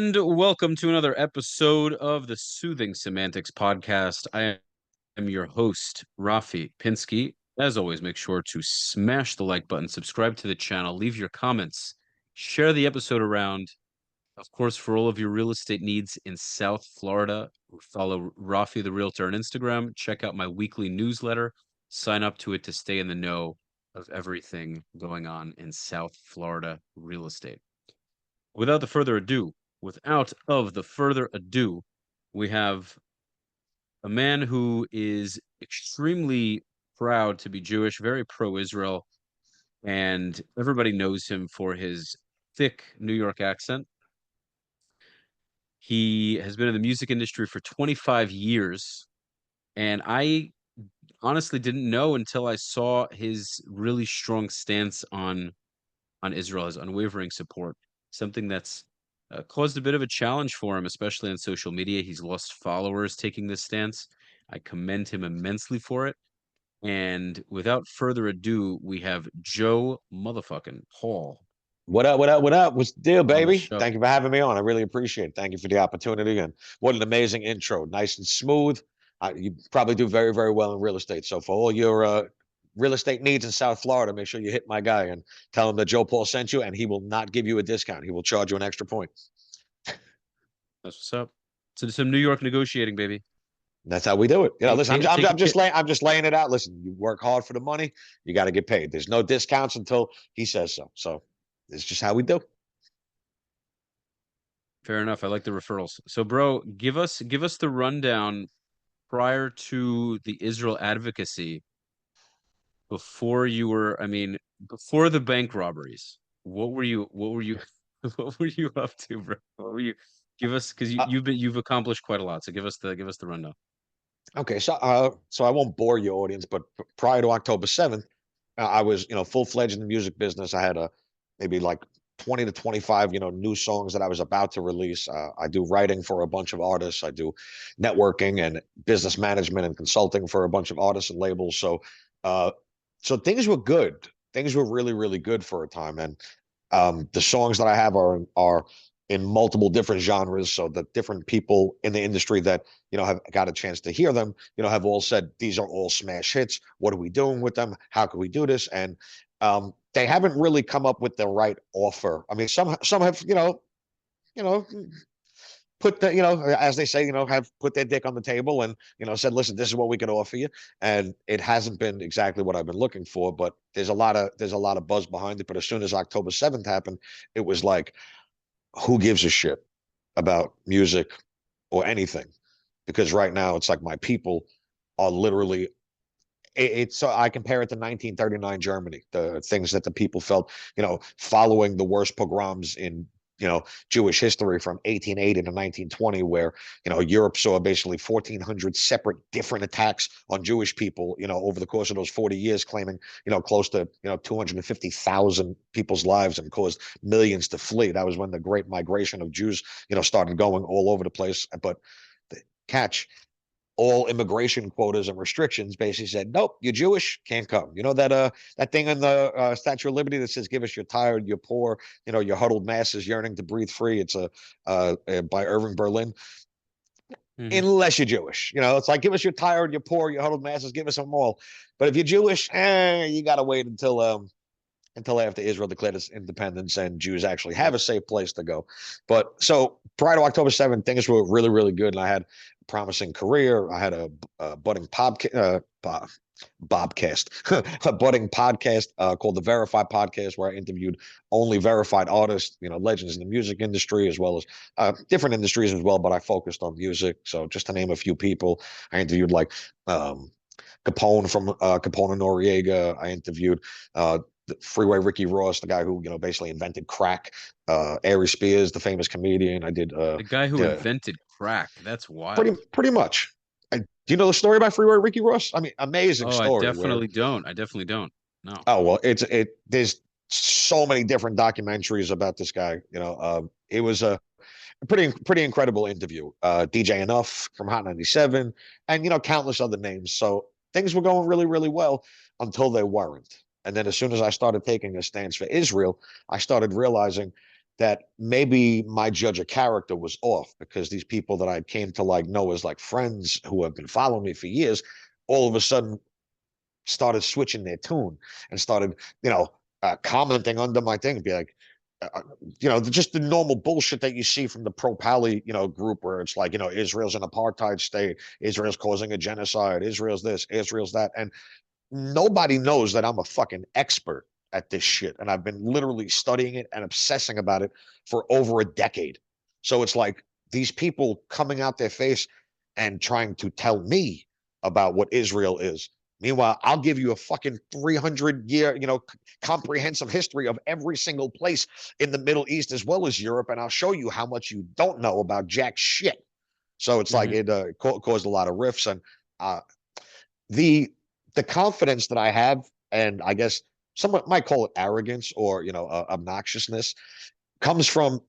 And welcome to another episode of the Soothing Semantics podcast. I am your host, Rafi Pinsky. As always, make sure to smash the like button, subscribe to the channel, leave your comments, share the episode around. Of course, for all of your real estate needs in South Florida, follow Rafi the Realtor on Instagram. Check out my weekly newsletter. Sign up to it to stay in the know of everything going on in South Florida real estate. Without the further ado, we have a man who is extremely proud to be Jewish, very pro-Israel, and everybody knows him for his thick New York accent. He has been in the music industry for 25 years, and I honestly didn't know until I saw his really strong stance on Israel, his unwavering support, something that's caused a bit of a challenge for him, especially on social media. He's lost followers taking this stance. I commend him immensely for it. And without further ado, we have Joe motherfucking Paul What up? What up? What up? What's the deal, on the baby? show. Thank you for having me on. I really appreciate it. Thank you for the opportunity. And what an amazing intro. Nice and smooth. You probably do very, very well in real estate. So for all your real estate needs in South Florida, make sure you hit my guy and tell him that Joe Paul sent you, and he will not give you a discount. He will charge you an extra point. That's what's up. So some New York negotiating, baby. That's how we do it. Listen, Take I'm just laying it out. Listen, you work hard for the money, you got to get paid. There's no discounts until he says so. So it's just how we do. Fair enough. I like the referrals. So, bro, give us the rundown prior to the Israel advocacy before you were, I mean, before the bank robberies, what were you what were you up to, bro? What were you give us because Uh, you've accomplished quite a lot. So give us the rundown. Okay, so I won't bore your audience, but prior to October 7th, I was, full-fledged in the music business. I had maybe like 20 to 25, new songs that I was about to release. I do writing for a bunch of artists. I do networking and business management and consulting for a bunch of artists and labels. Uh, so things were good. Things were really, really good for a time. And the songs that I have are in multiple different genres, so that different people in the industry that have got a chance to hear them, have all said these are all smash hits. What are we doing with them? How can we do this? And they haven't really come up with the right offer. I mean, some have you know put the as they say, have put their dick on the table and said, listen, this is what we can offer you, and it hasn't been exactly what I've been looking for. But there's a lot of buzz behind it. But as soon as October 7th happened, it was like, who gives a shit about music or anything? Because right now it's like my people are literally it's so I compare it to 1939 Germany, the things that the people felt, following the worst pogroms in Jewish history from 1880 to 1920, where Europe saw basically 1,400 separate different attacks on Jewish people, over the course of those 40 years, claiming close to 250,000 people's lives and caused millions to flee. That was when the Great Migration of Jews started going all over the place. But the catch, all immigration quotas and restrictions basically said, nope, you're Jewish, can't come. You know that thing in the Statue of Liberty that says, give us your tired, your poor, your huddled masses yearning to breathe free. It's by Irving Berlin. Hmm. Unless you're Jewish, it's like, give us your tired, your poor, your huddled masses, give us them all. But if you're Jewish, you got to wait until after Israel declared its independence and Jews actually have a safe place to go. But so prior to October 7th, things were really, really good. And I had a promising career. I had a budding Bobcast, a budding podcast called the Verified Podcast, where I interviewed only verified artists, legends in the music industry, as well as different industries as well. But I focused on music. So just to name a few people, I interviewed like Capone from Capone and Noriega. I interviewed the Freeway Ricky Ross, the guy who basically invented crack. Ari Spears, the famous comedian. I did The guy who the invented crack. That's pretty wild. pretty much. Do you know the story about Freeway Ricky Ross? I mean, amazing Oh, I story. Where definitely don't. I definitely don't. No. Oh well, there's so many different documentaries about this guy. It was a pretty incredible interview. DJ Enough from Hot 97, and countless other names. So things were going really, really well until they weren't. And then as soon as I started taking a stance for Israel, I started realizing that maybe my judge of character was off, because these people that I came to like know as like friends who have been following me for years, all of a sudden started switching their tune and started, commenting under my thing and be like, just the normal bullshit that you see from the pro-Pally, group, where it's like, Israel's an apartheid state, Israel's causing a genocide, Israel's this, Israel's that. And nobody knows that I'm a fucking expert at this shit. And I've been literally studying it and obsessing about it for over a decade. So it's like these people coming out their face and trying to tell me about what Israel is. Meanwhile, I'll give you a fucking 300-year, comprehensive history of every single place in the Middle East as well as Europe, and I'll show you how much you don't know about jack shit. So it's like it caused a lot of rifts, and the confidence that I have, and I guess someone might call it arrogance or obnoxiousness, comes from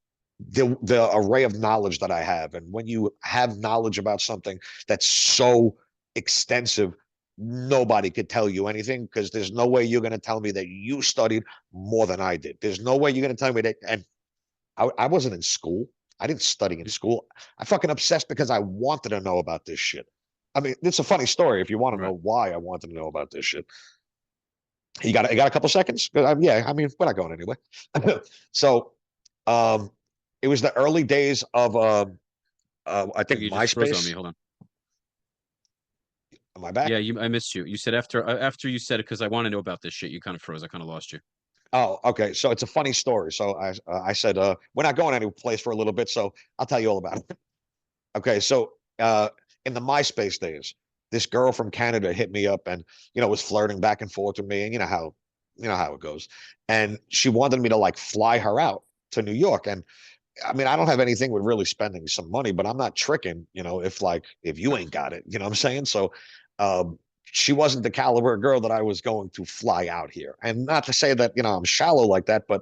the array of knowledge that I have. And when you have knowledge about something that's so extensive, nobody could tell you anything, because there's no way you're going to tell me that you studied more than I did. There's no way you're going to tell me that. And I wasn't in school. I didn't study in school. I fucking obsessed because I wanted to know about this shit. I mean, it's a funny story if you want to know why I wanted to know about this shit. You got a couple seconds? Yeah, I mean, we're not going anywhere. So, it was the early days of I think You just froze on me. MySpace. Hold on. Am I back? Yeah, I missed you. You said after you said it, because I want to know about this shit. You kind of froze. I kind of lost you. Oh, okay. So it's a funny story. So I said we're not going any place for a little bit, so I'll tell you all about it. Okay, so in the MySpace days, this girl from Canada hit me up and was flirting back and forth with me, and you know how it goes. And she wanted me to like fly her out to New York. And I mean, I don't have anything with really spending some money, but I'm not tricking, if you ain't got it, you know what I'm saying? So she wasn't the caliber of girl that I was going to fly out here. And not to say that, I'm shallow like that, but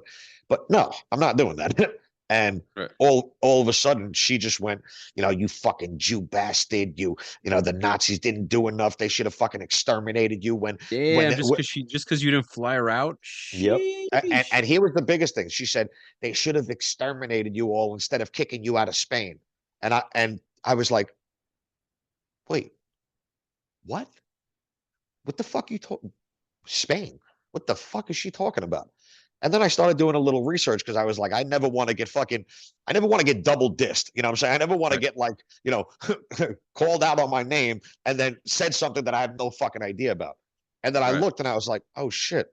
no, I'm not doing that. And Right. all of a sudden she just went, you fucking Jew bastard, the Nazis didn't do enough. They should have fucking exterminated you when Damn, just because you didn't fly her out. Yep. And Sheesh. here was the biggest thing. She said they should have exterminated you all instead of kicking you out of Spain. And I was like, wait, what? What the fuck you talking? Spain? What the fuck is she talking about? And then I started doing a little research, because I was like, I never want to get double dissed. You know what I'm saying? I never want to Right. get like, called out on my name and then said something that I have no fucking idea about. And then I Right. looked and I was like, oh shit.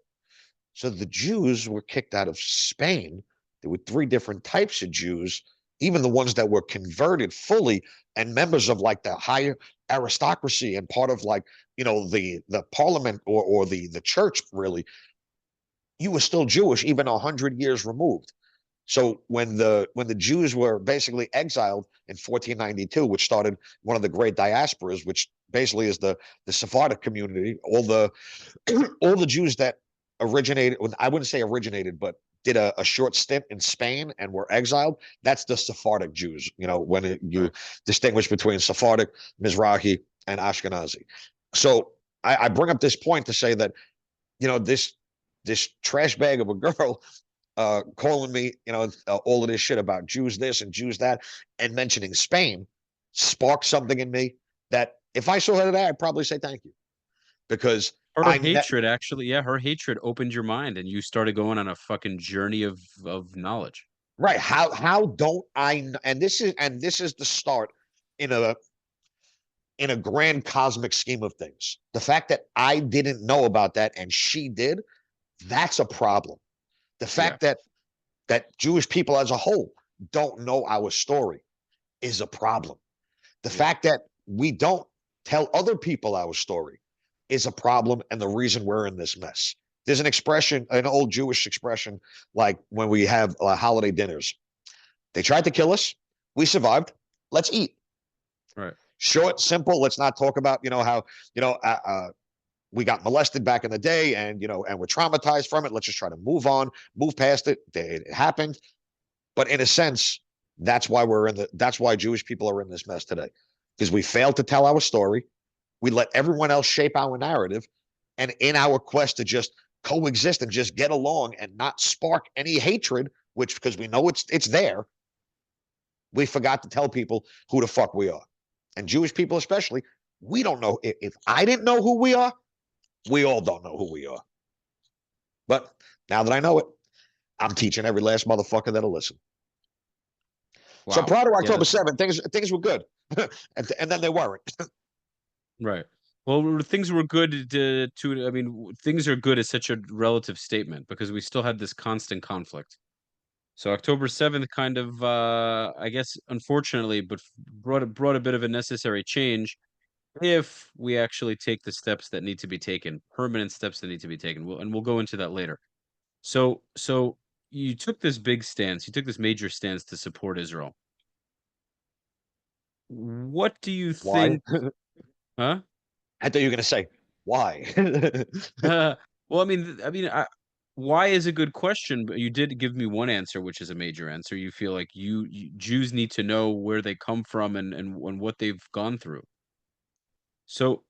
So the Jews were kicked out of Spain. There were three different types of Jews, even the ones that were converted fully and members of like the higher aristocracy and part of like, the parliament or the church, really. You were still Jewish even 100 years removed. So when the Jews were basically exiled in 1492, which started one of the great diasporas, which basically is the Sephardic community, all the all the Jews that originated, I wouldn't say originated, but did a short stint in Spain and were exiled. That's the Sephardic Jews. When you Right. distinguish between Sephardic, Mizrahi, and Ashkenazi. So I bring up this point to say that this trash bag of a girl calling me, all of this shit about Jews this and Jews that, and mentioning Spain sparked something in me that if I saw her today, I'd probably say thank you, because Her I ne- hatred, actually, yeah, her hatred opened your mind, and you started going on a fucking journey of knowledge. right. How don't I? And this is the start in a grand cosmic scheme of things. The fact that I didn't know about that and she did, that's a problem. The Yeah. fact that Jewish people as a whole don't know our story is a problem. The Yeah. fact that we don't tell other people our story is a problem, and the reason we're in this mess. There's an expression, an old Jewish expression, like when we have holiday dinners. They tried to kill us. We survived. Let's eat. Right. Short, simple. Let's not talk about, how, you know, we got molested back in the day, and we're traumatized from it. Let's just try to move on, move past it. It happened. But in a sense, that's why Jewish people are in this mess today, because we failed to tell our story. We let everyone else shape our narrative. And in our quest to just coexist and just get along and not spark any hatred, which because we know it's there, we forgot to tell people who the fuck we are. And Jewish people especially, we don't know. If I didn't know who we are, we all don't know who we are. But now that I know it, I'm teaching every last motherfucker that'll listen. So Wow. prior to Yeah. October 7th, things were good. And then they weren't. Right. Well, things were good I mean, things are good is such a relative statement because we still had this constant conflict. So October 7th kind of I guess unfortunately but brought a bit of a necessary change if we actually take the steps that need to be taken, permanent steps that need to be taken. We'll go into that later. So you took this big stance, you took this major stance to support Israel. What do you Why? think, huh? I thought you were going to say, why? Well, why is a good question, but you did give me one answer, which is a major answer. You feel like Jews need to know where they come from and what they've gone through. So,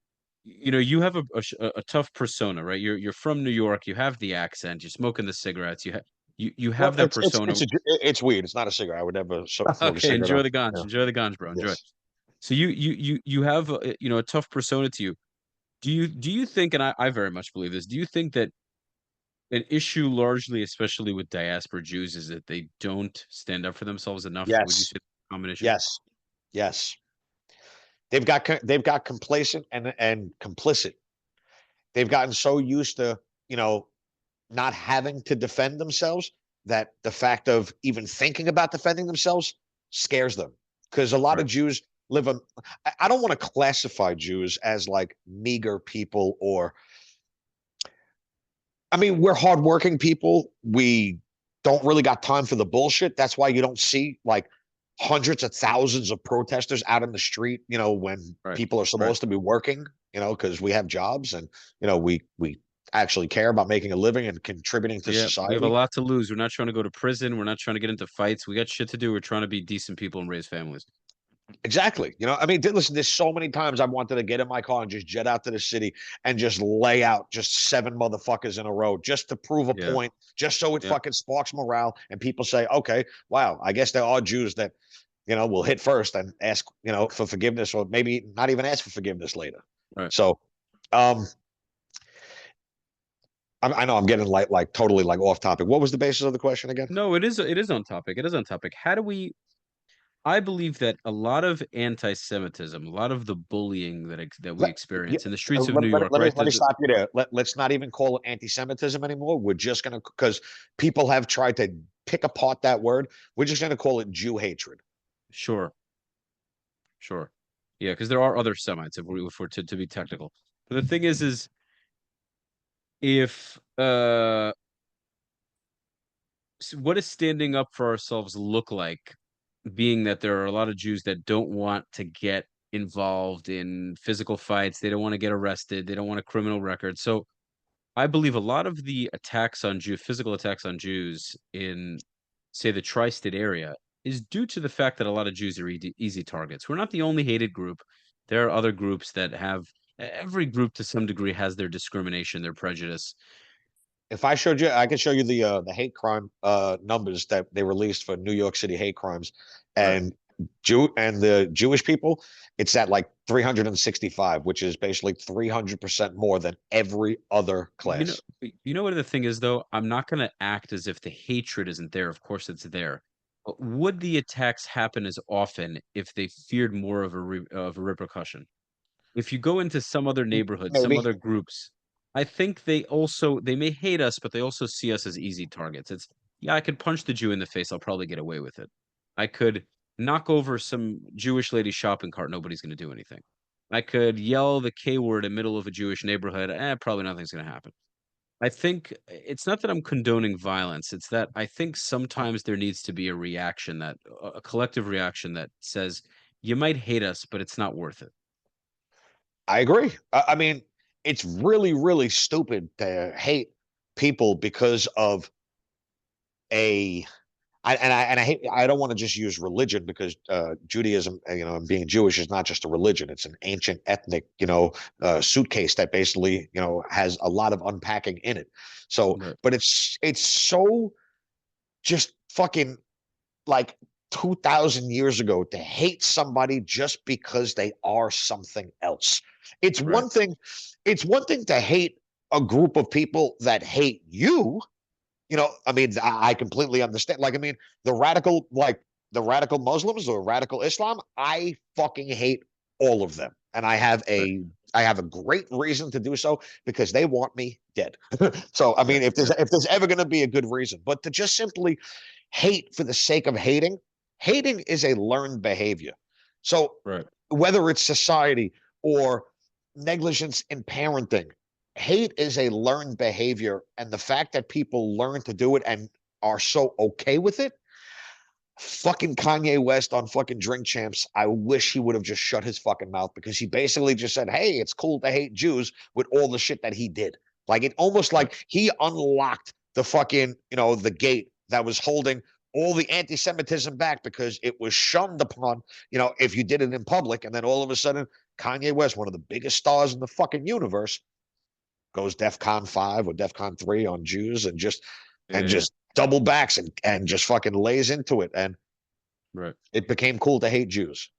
you have a tough persona, right? You're from New York. You have the accent. You're smoking the cigarettes. You Well, have that persona. it's weed. It's not a cigarette. I would never smoke a Okay, cigarette. enjoy the ganj. Yeah. Enjoy the ganj, bro. Enjoy. Yes. So you have a tough persona to you. Do you think, and I very much believe this, do you think that an issue largely, especially with diaspora Jews, is that they don't stand up for themselves enough? Would you Yes. say that's a common issue? Yes. Yes. They've got complacent and complicit. They've gotten so used to, you know, not having to defend themselves that the fact of even thinking about defending themselves scares them. Because a lot Right. of Jews live a, I don't want to classify Jews as like meager people or, I mean, we're hardworking people. We don't really got time for the bullshit. That's why you don't see like hundreds of thousands of protesters out in the street, when Right. people are Right. supposed to be working, because we have jobs and, we actually care about making a living and contributing to Yeah, we have a society. lot to lose. We're not trying to go to prison. We're not trying to get into fights. We got shit to do. We're trying to be decent people and raise families. Exactly. I mean, listen, there's so many times I've wanted to get in my car and just jet out to the city and just lay out just seven motherfuckers in a row just to prove a Yeah. point, just so it Yeah. fucking sparks morale. And people say, okay, wow, I guess there are Jews that, will hit first and ask, for forgiveness or maybe not even ask for forgiveness later. Right. So, um, I know I'm getting like totally like off topic. What was the basis of the question again? No, it is on topic. It is on topic. How do we I believe that a lot of anti-Semitism, a lot of the bullying that we Let, yeah, experience in the streets of New let, York, let me right? let me stop you there. Let's not even call it anti-Semitism anymore. We're just gonna because people have tried to pick apart that word. We're just gonna call it Jew hatred. Sure, sure. Yeah, because there are other Semites if we're to be technical. But the thing is if what does standing up for ourselves look like, being that there are a lot of Jews that don't want to get involved in physical fights, they don't want to get arrested, they don't want a criminal record. So I believe a lot of the physical attacks on Jews in, say, the tri-state area is due to the fact that a lot of Jews are easy targets. We're not the only hated group. There are other groups that have, every group to some degree has their discrimination, their prejudice. If I showed you, I could show you the hate crime numbers that they released for New York City hate crimes, Right. and the Jewish people, it's at like 365, which is basically 300% more than every other You know, class. you know what the thing is though? I'm not going to act as if the hatred isn't there. Of course it's there. But would the attacks happen as often if they feared more of a repercussion? If you go into some other neighborhood, some Maybe. other groups, I think they may hate us, but they also see us as easy targets. It's, yeah, I could punch the Jew in the face, I'll probably get away with it. I could knock over some Jewish lady's shopping cart, nobody's going to do anything. I could yell the K word in the middle of a Jewish neighborhood, probably nothing's going to happen. I think it's not that I'm condoning violence. It's that I think sometimes there needs to be a reaction, that a collective reaction that says, you might hate us, but it's not worth it. I agree. I mean, it's really, really stupid to hate people because of a. And I hate. I don't want to just use religion because Judaism, and being Jewish is not just a religion. It's an ancient ethnic, suitcase that basically, has a lot of unpacking in it. So, Right. but it's so just fucking like 2,000 years ago to hate somebody just because they are something else. It's Right. one thing, it's one thing to hate a group of people that hate you. I mean, I completely understand. Like, I mean, the radical Muslims or radical Islam, I fucking hate all of them. And Right. I have a great reason to do so because they want me dead. So I Yeah. mean, Yeah. if there's ever going to be a good reason, but to just simply hate for the sake of hating, hating is a learned behavior. So Right. whether it's society or negligence in parenting, hate is a learned behavior. And the fact that people learn to do it and are so okay with it, fucking Kanye West on fucking Drink Champs, I wish he would have just shut his fucking mouth because he basically just said, hey, it's cool to hate Jews with all the shit that he did. Like it almost Right. like he unlocked the fucking, the gate that was holding all the anti-Semitism back because it was shunned upon, if you did it in public. And then all of a sudden, Kanye West, one of the biggest stars in the fucking universe, goes DEFCON 5 or DEFCON 3 on Jews Yeah. and Yeah. just double backs and just fucking lays into it. And Right. it became cool to hate Jews.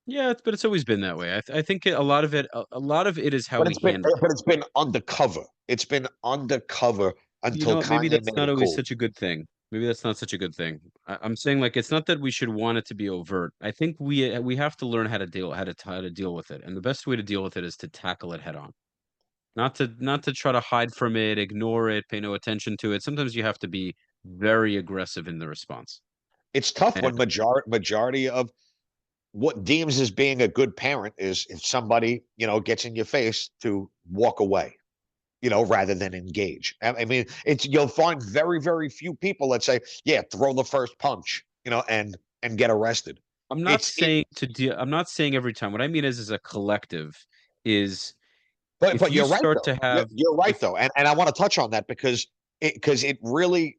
Yeah, but it's always been that way. I think a lot of it, a lot of it is how But we handle it. it's been undercover. It's been undercover You until know what? Maybe Kanye that's made not it always cool. such a good thing. Maybe that's not such a good thing. I'm saying like it's not that we should want it to be overt. I think we have to learn how to deal with it, and the best way to deal with it is to tackle it head on. Not to try to hide from it, ignore it, pay no attention to it. Sometimes you have to be very aggressive in the response. It's tough And when majority of what deems as being a good parent is if somebody, gets in your face to walk away, rather than engage. I mean, you'll find very, very few people that say, yeah, throw the first punch, and get arrested. It I'm not saying every time. What I mean is as a collective is if but you you're right start though. to have You're right if though. And I want to touch on that because it really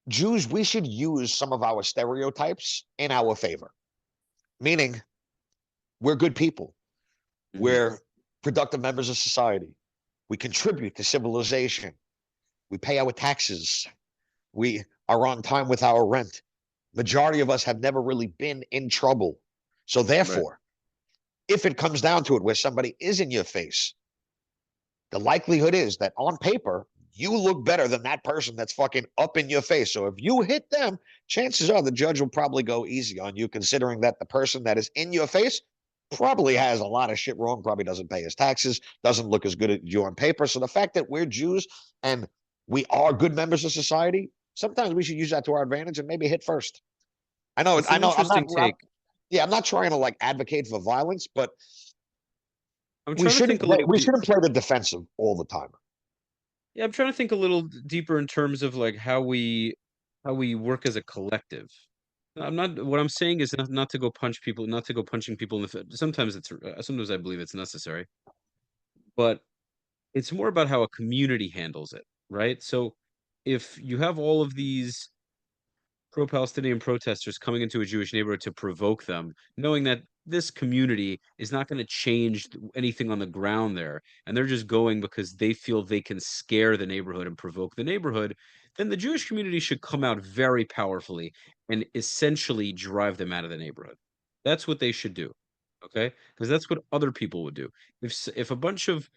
Jews, we should use some of our stereotypes in our favor. Meaning we're good people. Mhm. We're productive members of society. We contribute to civilization. We pay our taxes. We are on time with our rent. Majority of us have never really been in trouble. So Right. therefore, if it comes down to it where somebody is in your face, the likelihood is that on paper, you look better than that person that's fucking up in your face. So if you hit them, chances are the judge will probably go easy on you, considering that the person that is in your face probably has a lot of shit wrong, probably doesn't pay his taxes, doesn't look as good as you on paper. So the fact that we're Jews and we are good members of society, sometimes we should use that to our advantage and maybe hit first. It's I an know, interesting take. yeah, I'm not trying to like advocate for violence, but I'm trying to think a we little. shouldn't play the defensive all the time. Yeah, I'm trying to think a little deeper in terms of like how we work as a collective. I'm not what I'm saying is not to go punch people, not to go punching people in the face. Sometimes I believe it's necessary, but it's more about how a community handles it, right? So if you have all of these pro-Palestinian protesters coming into a Jewish neighborhood to provoke them, knowing that this community is not going to change anything on the ground there, and they're just going because they feel they can scare the neighborhood and provoke the neighborhood, then the Jewish community should come out very powerfully and essentially drive them out of the neighborhood. That's what they should do. Okay? Because that's what other people would do. If a bunch of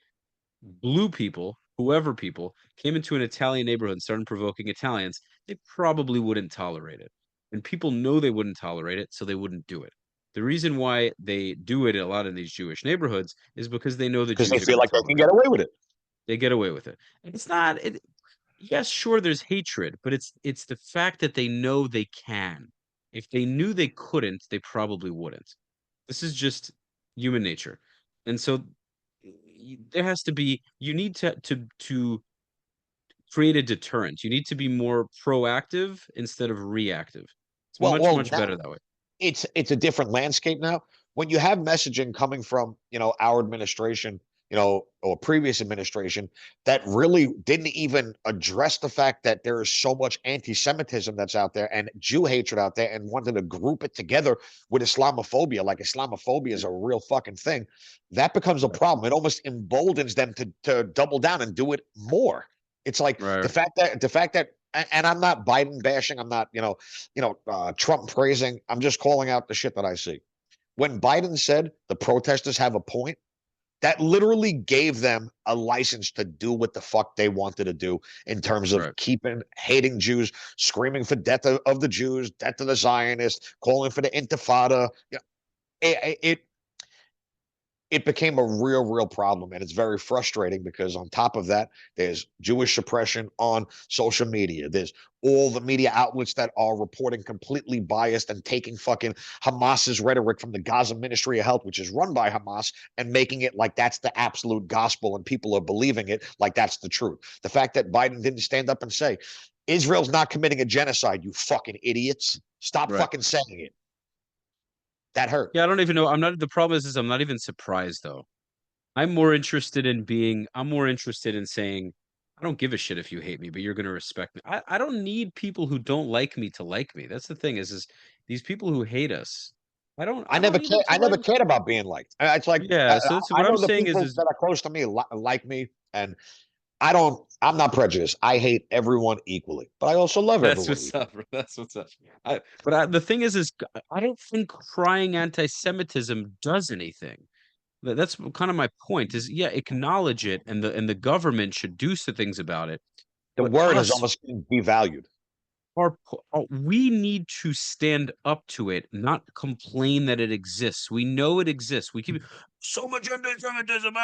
blue people, whoever people, came into an Italian neighborhood and started provoking Italians, they probably wouldn't tolerate it. And people know they wouldn't tolerate it, so they wouldn't do it. The reason why they do it a lot in these Jewish neighborhoods is because they know the Because they Jews are going feel to like they can tolerate get it. away with it. They get away with it. And it's not it, yes, sure there's hatred, but it's the fact that they know they can. If they knew they couldn't, they probably wouldn't. This is just human nature. And so there has to be you need to create a deterrent. You need to be more proactive instead of reactive. It's much Well, much now better that way. it's a different landscape now. When you have messaging coming from, our administration, or previous administration that really didn't even address the fact that there is so much anti-Semitism that's out there and Jew hatred out there and wanted to group it together with Islamophobia, like Islamophobia is a real fucking thing, that becomes a Right. problem. It almost emboldens them to double down and do it more. It's like Right. the fact that and I'm not Biden bashing. I'm not, Trump praising. I'm just calling out the shit that I see. When Biden said the protesters have a point, that literally gave them a license to do what the fuck they wanted to do in terms of Right. keeping hating Jews, screaming for death of the Jews, death to the Zionists, calling for the Intifada. It became a real problem, and it's very frustrating because on top of that, there's Jewish suppression on social media. There's all the media outlets that are reporting completely biased and taking fucking Hamas's rhetoric from the Gaza Ministry of Health, which is run by Hamas, and making it like that's the absolute gospel and people are believing it like that's the truth. The fact that Biden didn't stand up and say Israel's not committing a genocide, you fucking idiots, stop Right. fucking saying it, that hurt. Yeah, I don't even know. I'm not the problem is I'm not even surprised though. I'm more interested in saying, I don't give a shit if you hate me, but you're gonna respect me. I don't need people who don't like me to like me. That's the thing, is these people who hate us, I don't need them to I never like. cared about being liked. It's like Yeah, so that's I what I'm know the saying people is that are close to me like me, and I don't. I'm not prejudiced. I hate everyone equally, but I also love that's everyone what's equally. up, bro. That's what's up. The thing is I don't think crying anti-Semitism does anything. That's kind of my point. Is yeah, acknowledge it, and the government should do some things about it. The But word has us, almost been devalued. we need to stand up to it, not complain that it exists. We know it exists. We keep so much anti-Semitism.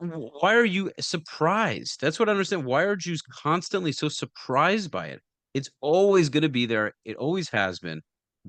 Why are you surprised? That's what I understand. Why are Jews constantly so surprised by it? It's always going to be there. It always has been.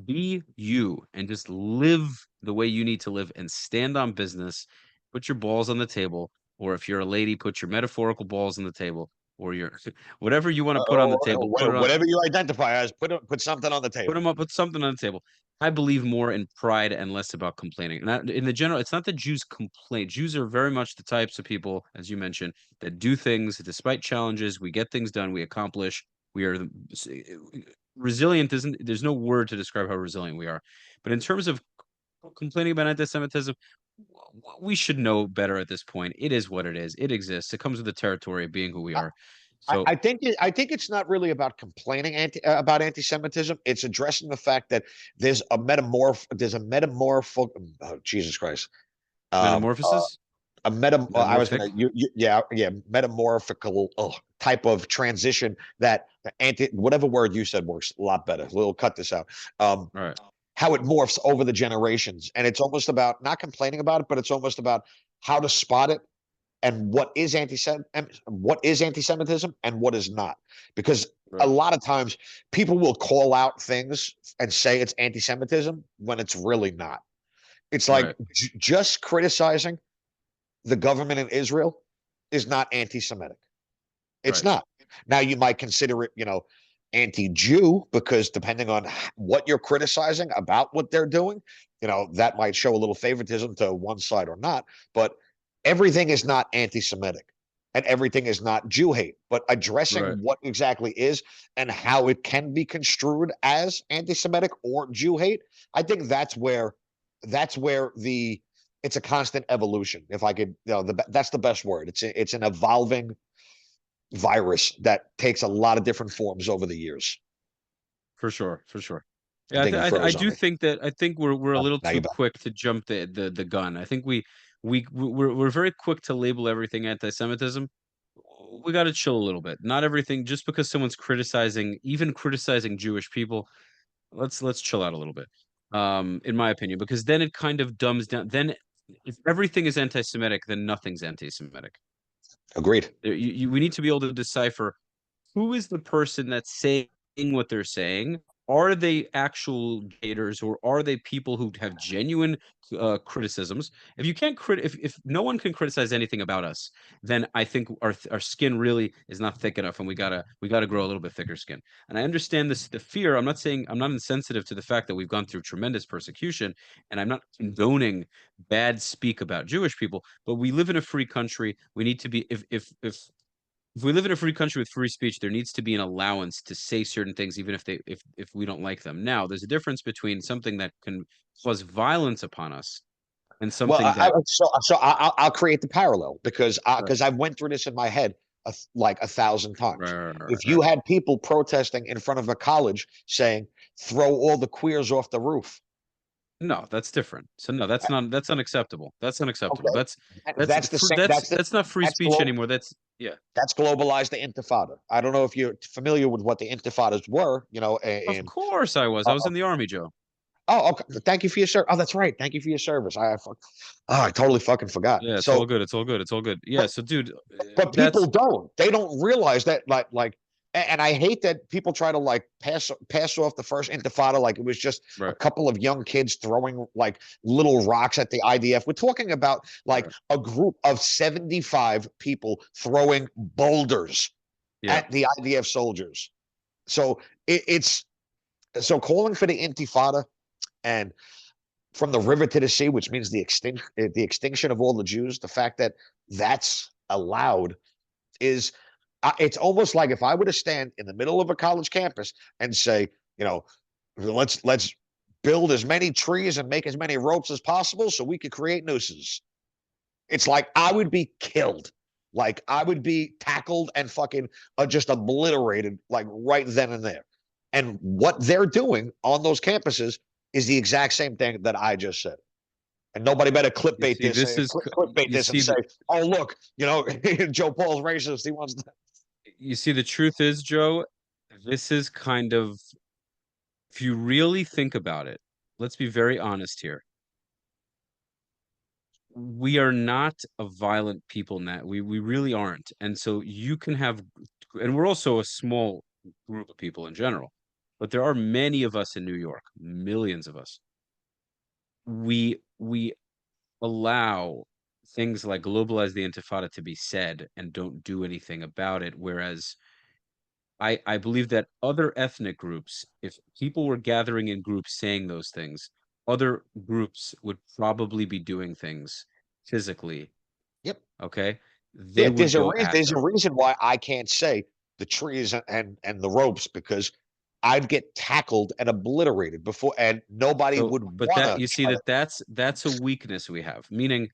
Be you and just live the way you need to live and stand on business. Put your balls on the table. Or if you're a lady, put your metaphorical balls on the table. Or your whatever you want to put on the table, put it on. Whatever you identify as, put something on the Put table. them up, put something on the table. I believe more in pride and less about complaining. And in the general, it's not that Jews complain. Jews are very much the types of people, as you mentioned, that do things despite challenges. We get things done. We accomplish. We are resilient. Isn't there's no word to describe how resilient we are. But in terms of complaining about anti-Semitism, we should know better at this point. It is what it is. It exists. It comes with the territory of being who we are. So I think it's not really about complaining about anti-Semitism. It's addressing the fact that there's a metamorph. Oh, Jesus Christ. Um, uh, metamorphosis, a I was metamorphic. gonna yeah metamorphical type of transition that the anti whatever word you said works a lot better. We'll cut this out. Um, All right. how it morphs over the generations, and it's almost about not complaining about it, but it's almost about how to spot it and what is anti-Semitism and what is not. Because a Right. lot of times people will call out things and say it's anti-Semitism when it's really not. It's like Right. just criticizing the government in Israel is not anti-Semitic. It's Right. not. Now you might consider it, anti-Jew because depending on what you're criticizing about what they're doing, that might show a little favoritism to one side or not. But everything is not anti-Semitic and everything is not Jew hate. But Right. addressing what exactly is and how it can be construed as anti-Semitic or Jew hate, I think that's where the it's a constant evolution. If I could, that's the best word. It's an evolving virus that takes a lot of different forms over the years. For sure, for sure. I Yeah, think he I froze on do me. think that we're a little Now too you back. quick to jump the gun. I think we're very quick to label everything anti-Semitism. We got to chill a little bit. Not everything just because someone's criticizing, even criticizing Jewish people. Let's chill out a little bit. In my opinion, because then it kind of dumbs down. Then if everything is anti-Semitic, then nothing's anti-Semitic. Agreed. We need to be able to decipher who is the person that's saying what they're saying? Are they actual haters or are they people who have genuine criticisms? If you can't if no one can criticize anything about us, then I think our skin really is not thick enough, and we gotta grow a little bit thicker skin. And I understand this the fear. I'm not saying I'm not insensitive to the fact that we've gone through tremendous persecution, and I'm not condoning bad speak about Jewish people. But we live in a free country. We need to be if we live in a free country with free speech, there needs to be an allowance to say certain things, even if we don't like them. Now, there's a difference between something that can cause violence upon us and Well, something that I'll create the parallel because right, I went through this in my head. like 1,000 times. If Right. you had people protesting in front of a college saying, "Throw all the queers off the roof," No, that's different. So no, that's unacceptable. That's unacceptable. okay, That's that's the for same. that's not free That's speech global. anymore. That's yeah. That's globalized the Intifada. I don't know if you're familiar with what the Intifadas were, Of and course I was. I was in the army, Joe. oh, okay. Thank you for your service. Oh, that's right. Thank you for your service. I totally fucking forgot. Yeah, it's all So, good. It's all good. It's all good. Yeah, but so dude, but people that's don't. They don't realize that, and I hate that people try to like pass off the first Intifada like it was just a right, couple of young kids throwing like little rocks at the IDF. We're talking about like right. a group of 75 people throwing boulders Yeah. at the IDF soldiers. So it's so calling for the Intifada and from the river to the sea, which means the extinction of all the Jews. The fact that that's allowed is it's almost like if I were to stand in the middle of a college campus and say, you know, let's build as many trees and make as many ropes as possible so we could create nooses. It's like I would be killed. Like I would be tackled and fucking just obliterated like right then and there. And what they're doing on those campuses is the exact same thing that I just said. And nobody better You clickbait see, this, clickbait you this, and see say, the "Oh, look, Joe Paul's racist. He wants." the truth is, Joe, this is kind of if you really think about it, let's be very honest here. We are not a violent people now. We really aren't. And so you can have, and we're also a small group of people in general, but there are many of us in New York, millions of us. We allow things like globalize the Intifada to be said and don't do anything about it. Whereas I believe that other ethnic groups, if people were gathering in groups saying those things, other groups would probably be doing things physically. Yep. Okay. They Yeah. would There's a go reason. at There's a them. reason why I can't say the trees and the ropes because I'd get tackled and obliterated before, and nobody So, would but want that to you see try to. that's a weakness we have. Meaning,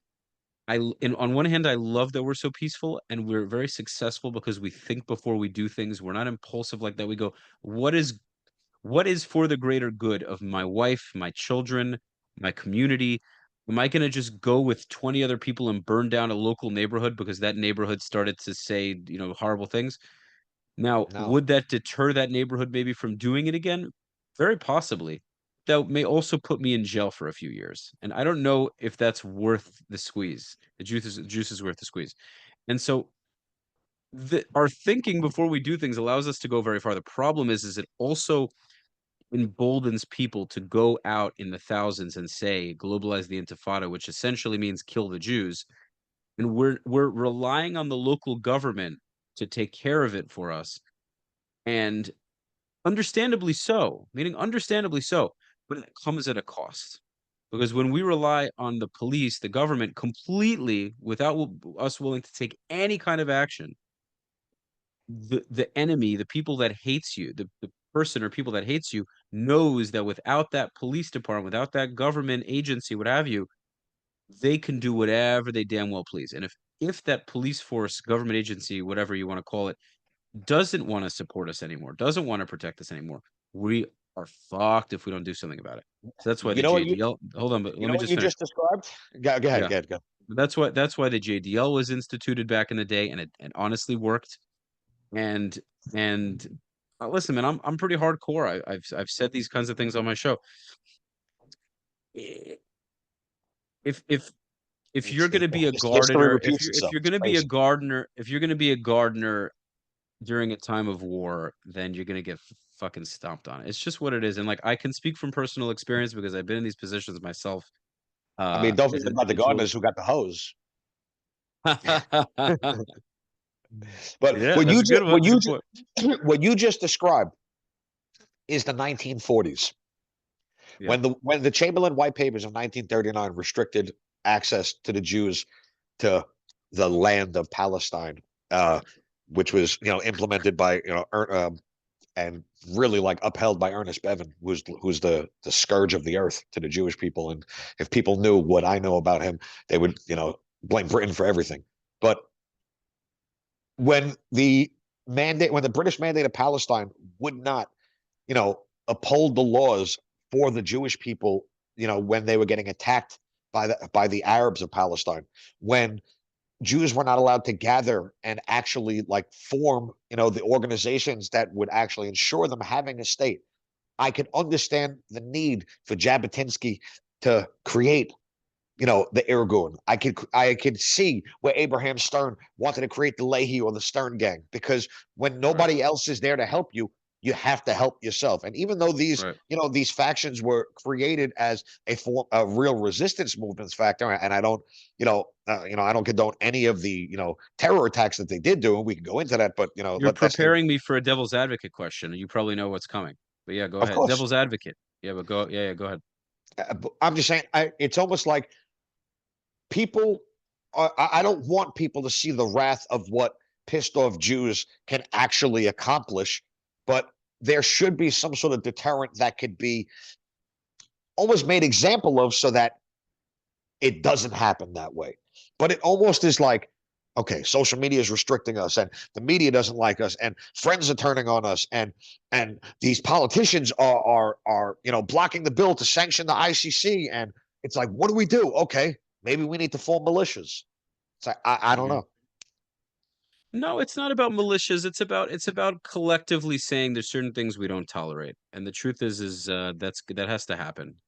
on one hand, I love that we're so peaceful and we're very successful because we think before we do things. We're not impulsive like that. We go, what is what is for the greater good of my wife, my children, my community? Am I going to just go with 20 other people and burn down a local neighborhood because that neighborhood started to say, horrible things? Now, No. would that deter that neighborhood maybe from doing it again? Very possibly. That may also put me in jail for a few years. And I don't know if that's worth the squeeze. The juice is worth the squeeze. And so our thinking before we do things allows us to go very far. The problem is it also emboldens people to go out in the thousands and say globalize the Intifada, which essentially means kill the Jews. And we're relying on the local government to take care of it for us. And understandably so, meaning understandably so, but it comes at a cost. Because when we rely on the police, the government completely without us willing to take any kind of action, the enemy, the people that hates you, the person or people that hates you knows that without that police department, without that government agency, what have you, they can do whatever they damn well please. And if that police force, government agency, whatever you want to call it, doesn't want to support us anymore, doesn't want to protect us anymore, we are fucked if we don't do something about it. So that's why You the know what you JDL. Hold on, but you let know me what just you finish. just described? Go ahead. Yeah, Go ahead. Go. that's why the JDL was instituted back in the day, and it honestly worked. And and listen, man, I'm pretty hardcore. I've said these kinds of things on my show. If if if you're going to be a History gardener, repeats if itself. you're It's going to be a crazy. gardener, if you're going to be a gardener during a time of war, then you're going to get fucking stomped on. It's just what it is. And like I can speak from personal experience because I've been in these positions myself I mean, don't as forget about the individuals. gardeners who got the hose. Yeah, But what that's you a just good one. That's a good point. what you just described is the 1940s Yeah. when the Chamberlain White Papers of 1939 restricted access to the Jews to the land of Palestine, which was implemented by and really like upheld by Ernest Bevin, who's the scourge of the earth to the Jewish people. And if people knew what I know about him, they would blame Britain for everything. But when the British mandate of Palestine would not, uphold the laws for the Jewish people, when they were getting attacked by the Arabs of Palestine, when Jews were not allowed to gather and actually like form, the organizations that would actually ensure them having a state. I can understand the need for Jabotinsky to create, the Irgun. I could see where Abraham Stern wanted to create the Leahy or the Stern Gang, because when Right. nobody else is there to help you, you have to help yourself. And even though Right. these factions were created as a real resistance movements factor, and I don't, I don't condone any of the, terror attacks that they did do, and we can go into that, but You're that's neither. preparing me for a devil's advocate question. You probably know what's coming. But yeah, go Of ahead. course. Devil's advocate. Yeah, but go. Yeah, yeah. Go ahead. I'm just saying, it's almost like people I don't want people to see the wrath of what pissed off Jews can actually accomplish, but there should be some sort of deterrent that could be almost made example of, so that it doesn't happen that way. But it almost is like, okay, social media is restricting us, and the media doesn't like us, and friends are turning on us, and these politicians are blocking the bill to sanction the ICC, and it's like, what do we do? Okay, maybe we need to form militias. It's like, I don't Mhm. know. No, it's not about militias. It's about collectively saying there's certain things we don't tolerate. And the truth is that has to happen.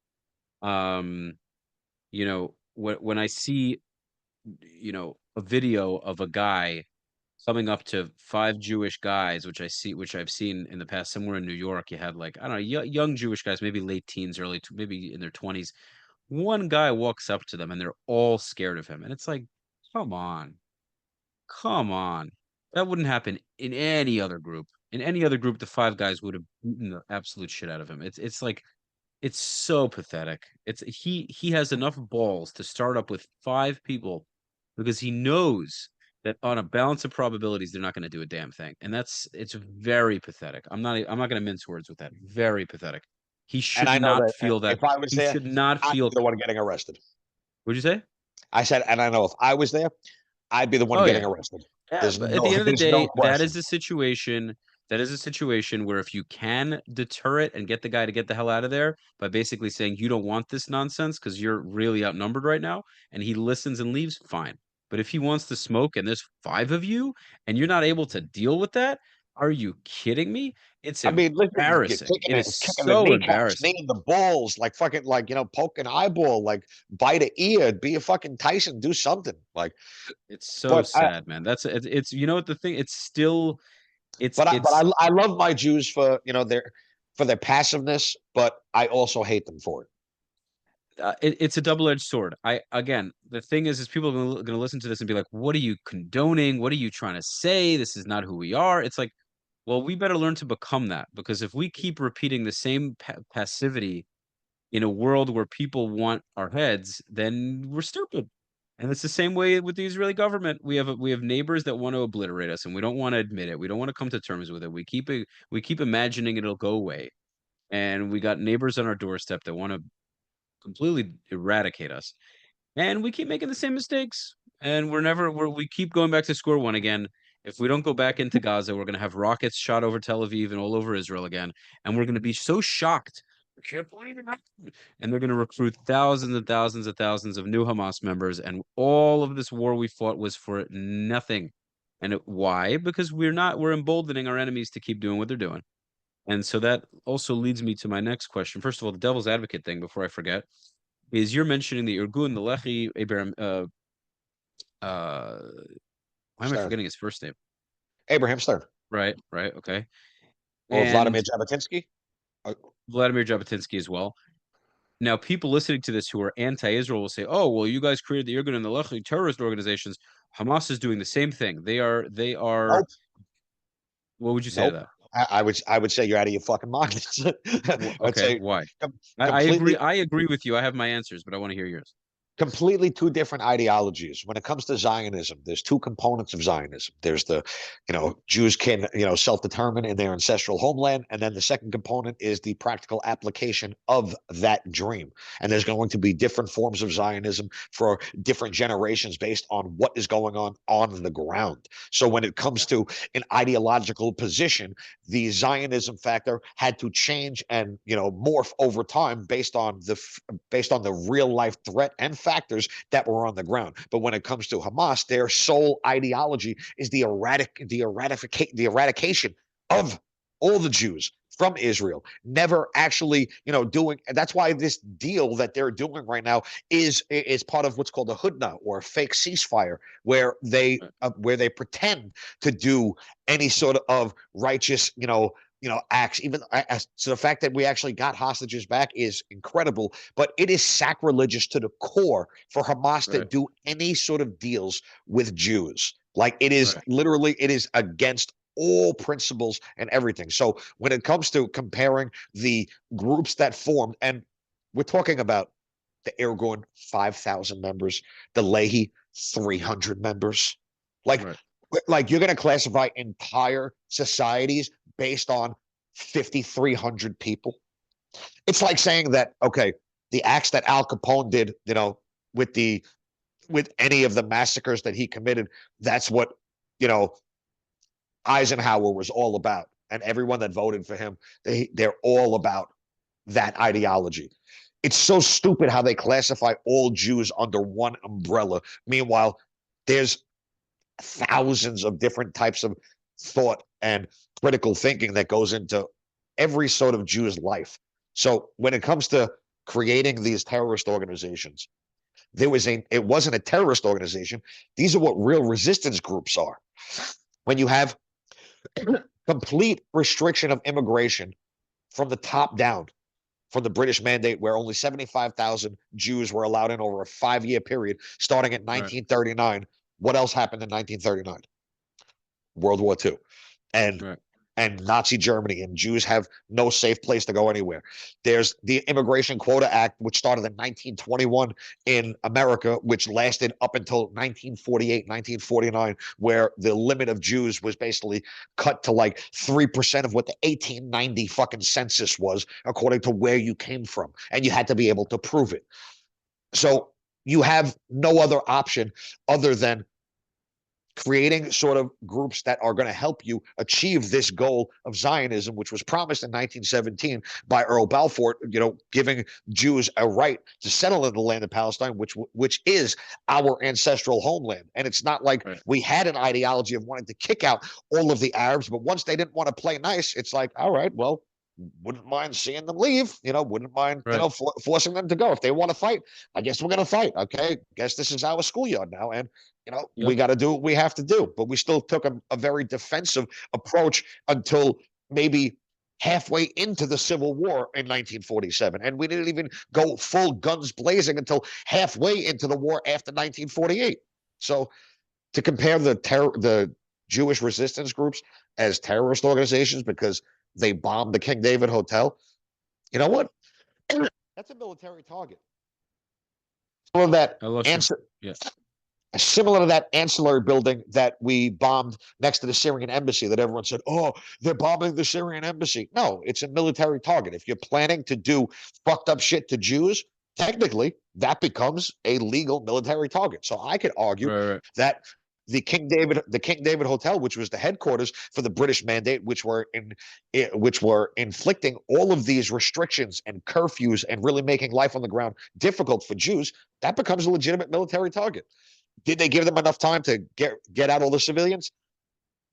Um, when I see, a video of a guy coming up to five Jewish guys, which I've seen in the past somewhere in New York. You had like, I don't know, young Jewish guys, maybe late teens, maybe in their 20s. One guy walks up to them and they're all scared of him. And it's like, come on, come on. That wouldn't happen in any other group. In any other group, the five guys would have beaten the absolute shit out of him. It's like it's so pathetic. He has enough balls to start up with five people because he knows that on a balance of probabilities they're not going to do a damn thing. And it's very pathetic. I'm not going to mince words with that. Very pathetic. He And should I know not that feel that if I was he there, should not I'd be feel the one getting arrested. What'd you say? I said, and I know if I was there, I'd be the one Oh getting yeah. arrested. Yeah, There's but at the no, end of the there's no day, question. that is a situation where if you can deter it and get the guy to get the hell out of there by basically saying you don't want this nonsense because you're really outnumbered right now, and he listens and leaves, fine. But if he wants to smoke and there's five of you and you're not able to deal with that, are you kidding me? It's I mean, listen, you're embarrassing. kicking It it, is kicking the so kneecaps, embarrassing. kneeing the balls, like fucking, like poke an eyeball, like bite an ear, be a fucking Tyson, do something. Like, It's so but I, sad, man. It's you know what the thing, it's still it's but I, but it's I love my Jews for their passiveness, but I also hate them for it. it's a double-edged sword. Again, the thing is people are going to listen to this and be like, "What are you condoning? What are you trying to say? This is not who we are." It's like, well, we better learn to become that because if we keep repeating the same passivity in a world where people want our heads, then we're stupid. And it's the same way with the Israeli government. We have neighbors that want to obliterate us, and we don't want to admit it. We don't want to come to terms with it. We keep imagining it'll go away, and we got neighbors on our doorstep that want to completely eradicate us. And we keep making the same mistakes. And we keep going back to square one again. If we don't go back into Gaza, we're going to have rockets shot over Tel Aviv and all over Israel again. And we're going to be so shocked. I can't believe it. And they're going to recruit thousands and thousands and thousands of new Hamas members. And all of this war we fought was for nothing. And why? Because we're emboldening our enemies to keep doing what they're doing. And so that also leads me to my next question. First of all, the devil's advocate thing, before I forget, is you're mentioning the Irgun, the Lehi, Abraham, uh, why am I Stern, forgetting his first name? Abraham Stern, Right, right, okay. or And Vladimir Jabotinsky. Vladimir Jabotinsky as well. Now, people listening to this who are anti-Israel will say, "Oh, well, you guys created the Irgun and the Lehi terrorist organizations. Hamas is doing the same thing. They are. Nope, What would you say to nope. that? I would say you're out of your fucking mind. I'd Okay, say why? I completely. agree. I agree with you. I have my answers, but I want to hear yours. completely two different ideologies. When it comes to Zionism, there's two components of Zionism. There's the, Jews can, self-determine in their ancestral homeland. And then the second component is the practical application of that dream. And there's going to be different forms of Zionism for different generations based on what is going on the ground. So when it comes to an ideological position, the Zionism factor had to change and, morph over time based on the real life threat and factors that were on the ground. But when it comes to Hamas, their sole ideology is the eradication of all the Jews from Israel, never actually, doing. And that's why this deal that they're doing right now is part of what's called a hudna, or a fake ceasefire, where they pretend to do any sort of righteous, acts. Even so, the fact that we actually got hostages back is incredible, but it is sacrilegious to the core for Hamas to do any sort of deals with Jews. Like, it is literally, it is against all principles and everything. So when it comes to comparing the groups that formed, and we're talking about the Irgun 5,000 members, the Lehi 300 members, like you're going to classify entire societies based on 5,300 people. It's like saying that, okay, the acts that Al Capone did, with any of the massacres that he committed, that's what, Eisenhower was all about. And everyone that voted for him, they're all about that ideology. It's so stupid how they classify all Jews under one umbrella. Meanwhile, there's thousands of different types of thought and critical thinking that goes into every sort of Jew's life. So when it comes to creating these terrorist organizations, it wasn't a terrorist organization. These are what real resistance groups are. When you have complete restriction of immigration from the top down, from the British Mandate, where only 75,000 Jews were allowed in over a 5-year period, starting in 1939. What else happened in 1939? World War II. And Nazi Germany, and Jews have no safe place to go anywhere. There's the Immigration Quota Act, which started in 1921 in America, which lasted up until 1948, 1949, where the limit of Jews was basically cut to like 3% of what the 1890 fucking census was, according to where you came from. And you had to be able to prove it. So you have no other option other than creating sort of groups that are going to help you achieve this goal of Zionism, which was promised in 1917 by Earl Balfour, giving Jews a right to settle in the land of Palestine, which is our ancestral homeland. And it's not like we had an ideology of wanting to kick out all of the Arabs, but once they didn't want to play nice, it's like, all right, well, wouldn't mind seeing them leave, wouldn't mind, forcing them to go. If they want to fight, I guess we're going to fight. Okay. Guess this is our schoolyard now. And, we got to do what we have to do. But we still took a very defensive approach until maybe halfway into the Civil War in 1947. And we didn't even go full guns blazing until halfway into the war after 1948. So to compare the Jewish resistance groups as terrorist organizations because they bombed the King David Hotel, you know what? That's a military target. Some of that answer. Yes. Similar to that ancillary building that we bombed next to the Syrian embassy that everyone said, oh, they're bombing the Syrian embassy. No, it's a military target. If you're planning to do fucked up shit to Jews, technically that becomes a legal military target. So I could argue that the King David Hotel, which was the headquarters for the British Mandate, which were inflicting all of these restrictions and curfews and really making life on the ground difficult for Jews, that becomes a legitimate military target. Did they give them enough time to get out all the civilians?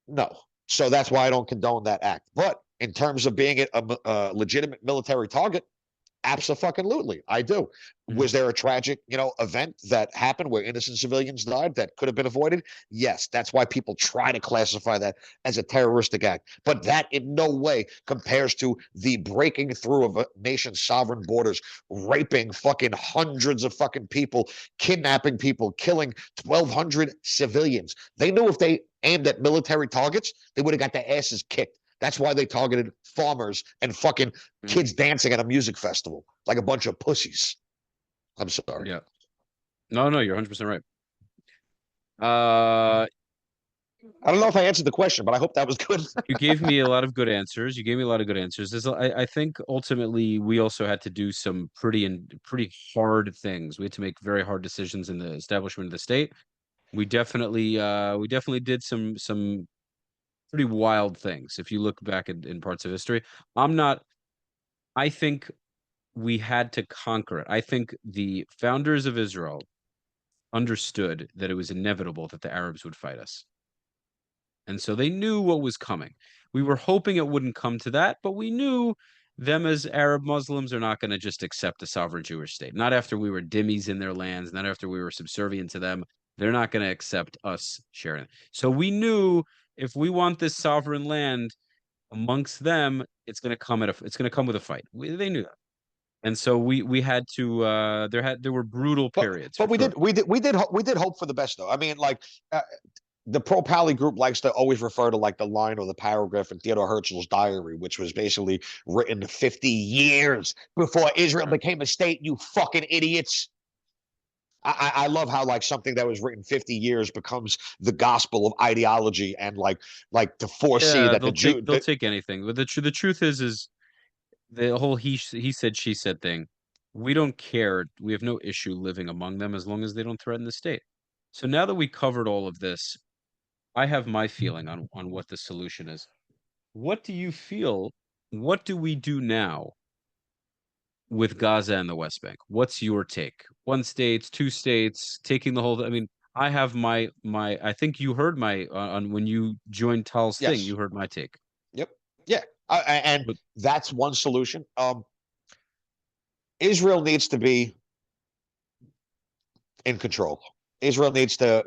No. So that's why I don't condone that act. But in terms of being a legitimate military target, abso-fucking-lutely, I do. Was there a tragic, event that happened where innocent civilians died that could have been avoided? Yes. That's why people try to classify that as a terroristic act. But that in no way compares to the breaking through of a nation's sovereign borders, raping fucking hundreds of fucking people, kidnapping people, killing 1,200 civilians. They knew if they aimed at military targets, they would have got their asses kicked. That's why they targeted farmers and fucking kids dancing at a music festival like a bunch of pussies. I'm sorry. Yeah. No, no, you're 100% right. Uh, I don't know if I answered the question, but I hope that was good. you gave me a lot of good answers. You gave me a lot of good answers. I think ultimately we also had to do some pretty hard things. We had to make very hard decisions in the establishment of the state. We definitely did some pretty wild things. If you look back in parts of history, I'm not. I think we had to conquer it. I think the founders of Israel understood that it was inevitable that the Arabs would fight us. And so they knew what was coming. We were hoping it wouldn't come to that, but we knew them as Arab Muslims are not going to just accept a sovereign Jewish state. Not after we were dhimmis in their lands, not after we were subservient to them. They're not going to accept us sharing. So we knew if we want this sovereign land amongst them, it's going to come with a fight. They knew that. And so we had to there were brutal but periods for but we sure. did we did hope for the best though. I mean, like the pro pally group likes to always refer to like the line or the paragraph in Theodore Herzl's diary, which was basically written 50 years before Israel Right. became a state. You fucking idiots. I love how like something that was written 50 years becomes the gospel of ideology and like to foresee Yeah, that the Jew they'll take anything. But the truth is the whole he said she said thing. We don't care. We have no issue living among them as long as they don't threaten the state. So now that we covered all of this, I have my feeling on what the solution is. What do you feel? What do we do now with Gaza and the West Bank? What's your take? One states, two states, taking the whole. I mean, I have my. I think you heard my on when you joined Tal's thing. yes. You heard my take. Yep. Yeah. And But that's one solution. Israel needs to be in control. Israel needs to,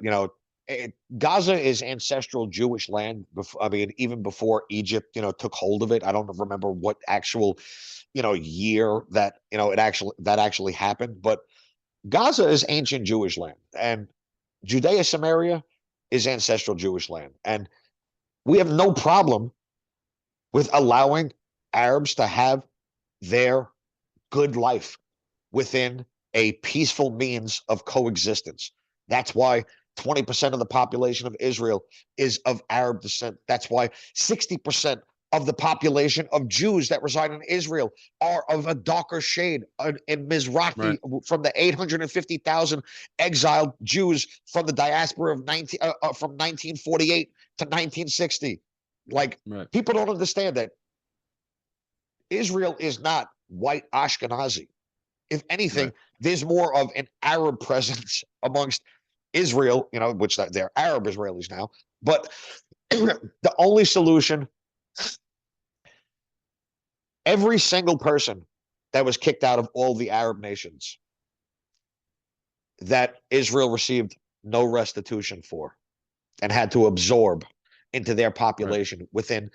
Gaza is ancestral Jewish land. I mean, even before Egypt, took hold of it. I don't remember what actual, year that that actually happened. But Gaza is ancient Jewish land, and Judea Samaria is ancestral Jewish land, and we have no problem with allowing Arabs to have their good life within a peaceful means of coexistence. That's why 20% of the population of Israel is of Arab descent. That's why 60% of the population of Jews that reside in Israel are of a darker shade in right, Mizrahi from the 850,000 exiled Jews from the diaspora of from 1948 to 1960. Like right, people don't understand that Israel is not white Ashkenazi. If anything, right, there's more of an Arab presence amongst Israel, which they're Arab Israelis now. But the only solution, every single person that was kicked out of all the Arab nations that Israel received no restitution for and had to absorb into their right, population within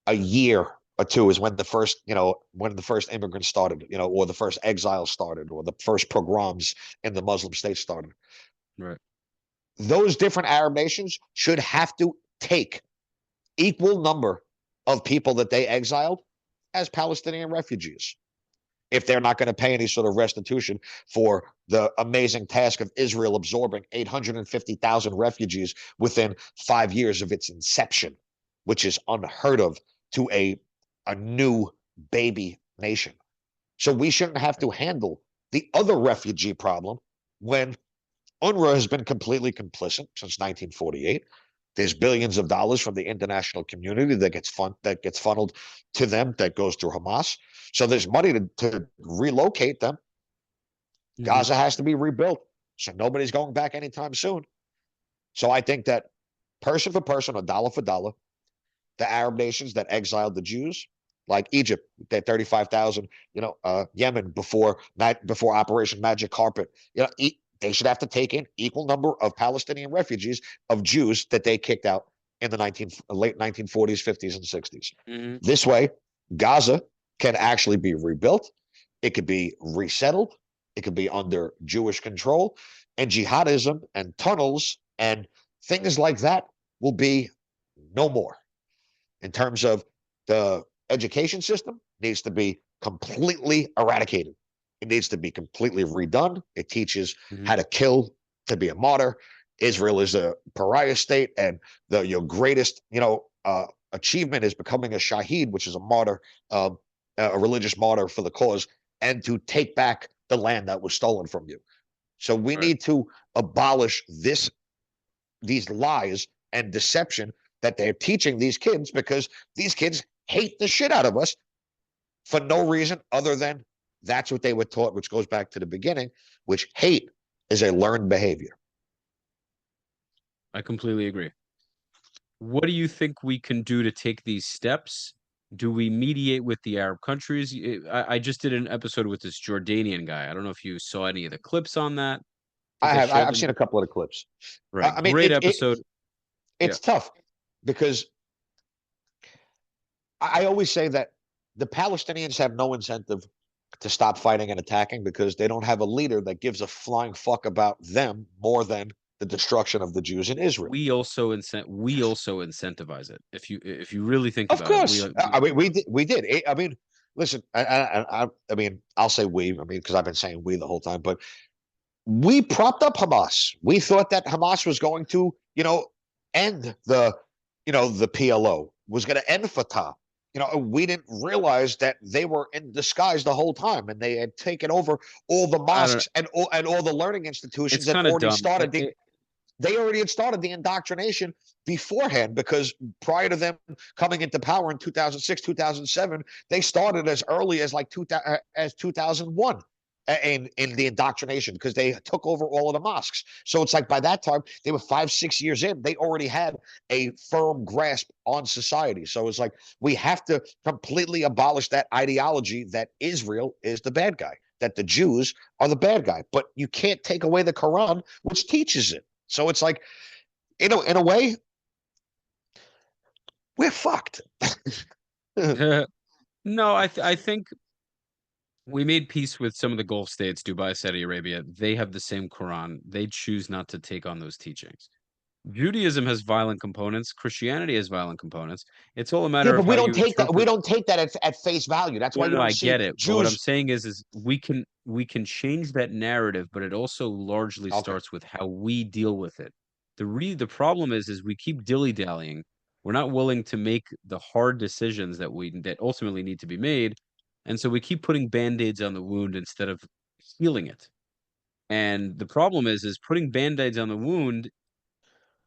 a year or two is when the first immigrants started, or the first exiles started, or the first pogroms in the Muslim states started. right, Those different Arab nations should have to take equal number of people that they exiled as Palestinian refugees if they're not going to pay any sort of restitution for the amazing task of Israel absorbing 850,000 refugees within 5 years of its inception, which is unheard of to a new baby nation. So we shouldn't have to handle the other refugee problem when UNRWA has been completely complicit since 1948. There's billions of dollars from the international community that gets funneled to them that goes through Hamas. So there's money to relocate them. hmm Gaza has to be rebuilt. So nobody's going back anytime soon. So I think that person for person or dollar for dollar, the Arab nations that exiled the Jews, like Egypt, that 35,000, Yemen before Operation Magic Carpet, they should have to take in equal number of Palestinian refugees of Jews that they kicked out in the late 1940s, 50s, and 60s. hmm This way, Gaza can actually be rebuilt. It could be resettled. It could be under Jewish control, and jihadism and tunnels and things like that will be no more. In terms of the education system, needs to be completely eradicated. It needs to be completely redone. It teaches Hmm. how to kill to be a martyr. Israel is a pariah state, and your greatest, achievement is becoming a shaheed, which is a martyr, uh, a religious martyr for the cause, and to take back the land that was stolen from you. So we Right. need to abolish these lies and deception that they're teaching these kids, because these kids hate the shit out of us for no reason other than that's what they were taught, which goes back to the beginning, which hate is a learned behavior. I completely agree. What do you think we can do to take these steps? Do we mediate with the Arab countries? I just did an episode with this Jordanian guy. I don't know if you saw any of the clips on that. I think I shared I've them. seen a couple of the clips. Right. I mean, Great episode. Yeah. it's tough because I always say that the Palestinians have no incentive to stop fighting and attacking because they don't have a leader that gives a flying fuck about them more than the destruction of the Jews in Israel. We also incentivize it. If you really think Of about it, course, I mean we did. I mean, listen, I mean, I'll say we. I mean, because I've been saying we the whole time, but we propped up Hamas. We thought that Hamas was going to, end the PLO, was going to end Fatah. We didn't realize that they were in disguise the whole time, and they had taken over all the I don't know. mosques and all the learning institutions It's and kind of already dumb. started they already had started the indoctrination beforehand, because prior to them coming into power in 2006, 2007, they started as early as like 2001 in the indoctrination, because they took over all of the mosques. So it's like by that time they were 5, 6 years in, they already had a firm grasp on society. So it's like we have to completely abolish that ideology that Israel is the bad guy, that the Jews are the bad guy. But you can't take away the Quran, which teaches it. So it's like, in a way, we're fucked. No, I think we made peace with some of the Gulf states, Dubai, Saudi Arabia. They have the same Quran. They choose not to take on those teachings. Judaism has violent components. Christianity has violent components. It's all a Yeah, matter of but how you we interpret. don't take that at face value. That's No, why no, you no, don't I see get it. But what I'm Jews. saying is we can change that narrative, but it also largely Okay. starts with how we deal with it. The problem is we keep dilly-dallying. We're not willing to make the hard decisions that ultimately need to be made. And so we keep putting band-aids on the wound instead of healing it. And the problem is putting band-aids on the wound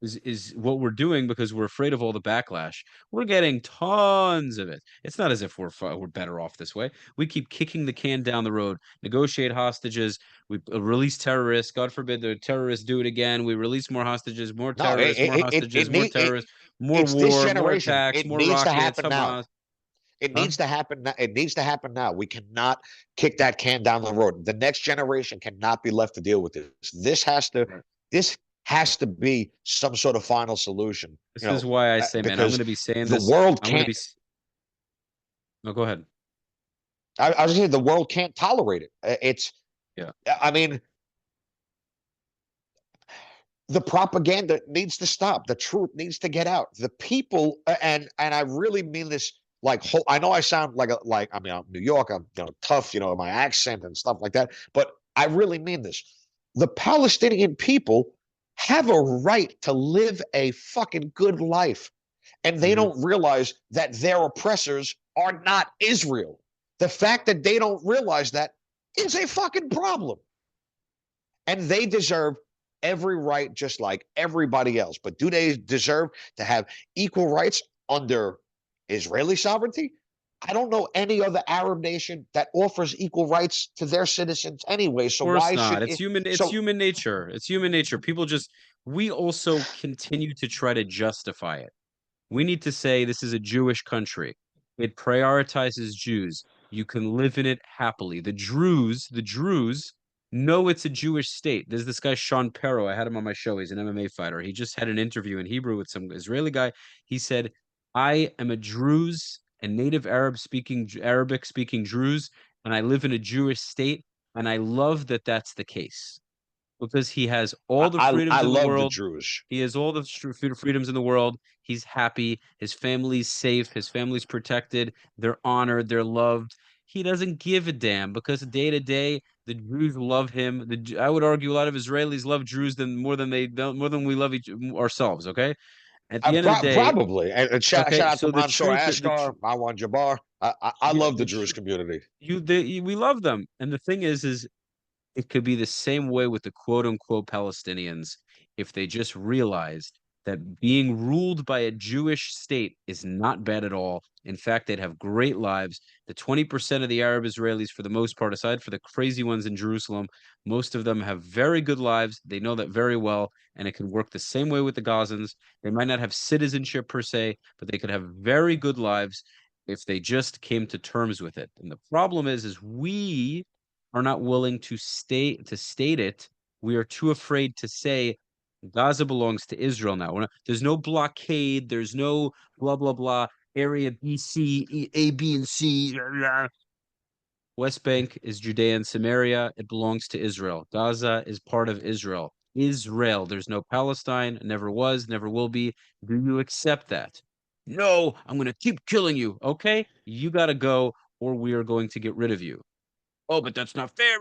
is what we're doing because we're afraid of all the backlash. We're getting tons of it. It's not as if we're better off this way. We keep kicking the can down the road, negotiate hostages, we release terrorists. God forbid the terrorists do it again. We release No, more hostages, more terrorists, more it's this war, more generation. attacks, It more needs to rockets, happen now. Hamas. It Huh? needs to happen. It needs to happen now. We cannot kick that can down the road. The next generation cannot be left to deal with this. Right. This has to be some sort of final solution. This is why I say, man, I'm going Because to be saying the this. world I'm going to can't. be. No, go ahead. I was saying the world can't tolerate it. It's. Yeah. I mean, the propaganda needs to stop. The truth needs to get out. The people, and I really mean this. Like, I know I sound like I mean, I'm New York. I'm tough, my accent and stuff like that. But I really mean this. The Palestinian people have a right to live a fucking good life, and they Hmm. don't realize that their oppressors are not Israel. The fact that they don't realize that is a fucking problem, and they deserve every right just like everybody else. But do they deserve to have equal rights under Israeli sovereignty? I don't know any other Arab nation that offers equal rights to their citizens anyway. So Course why not. should It's it? human. It's So human nature. It's human nature. People just. We also continue to try to justify it. We need to say this is a Jewish country. It prioritizes Jews. You can live in it happily. The Druze know it's a Jewish state. There's this guy Sean Perro. I had him on my show. He's an MMA fighter. He just had an interview in Hebrew with some Israeli guy. He said, "I am a Druze, a native Arabic speaking Druze, and I live in a Jewish state, and I love that that's the case." Because he has all the I freedoms in the love the world. Jews. He has all the freedoms in the world. He's happy. His family's safe. His family's protected. They're honored. They're loved. He doesn't give a damn because day to day the Jews love him. I would argue a lot of Israelis love Jews more than we love ourselves. Okay, at the end of the day, Probably. And shout okay. out to So the Mansour truth, Ashkar, Marwan Jabbar. I yeah, love the Jewish community. we love them, and the thing is it could be the same way with the quote unquote Palestinians if they just realized that being ruled by a Jewish state is not bad at all. In fact, they'd have great lives. The 20% of the Arab Israelis, for the most part, aside for the crazy ones in Jerusalem, most of them have very good lives. They know that very well, and it can work the same way with the Gazans. They might not have citizenship per se, but they could have very good lives if they just came to terms with it. And the problem is we are not willing to state it. We are too afraid to say Gaza belongs to Israel now. There's no blockade. There's no blah blah blah. Area B, C, A, B, and C. West Bank is Judea and Samaria. It belongs to Israel. Gaza is part of Israel. Israel. There's no Palestine. Never was. Never will be. Do you accept that? No, I'm going to keep killing you. Okay, you got to go, or we are going to get rid of you. Oh, but that's not fair.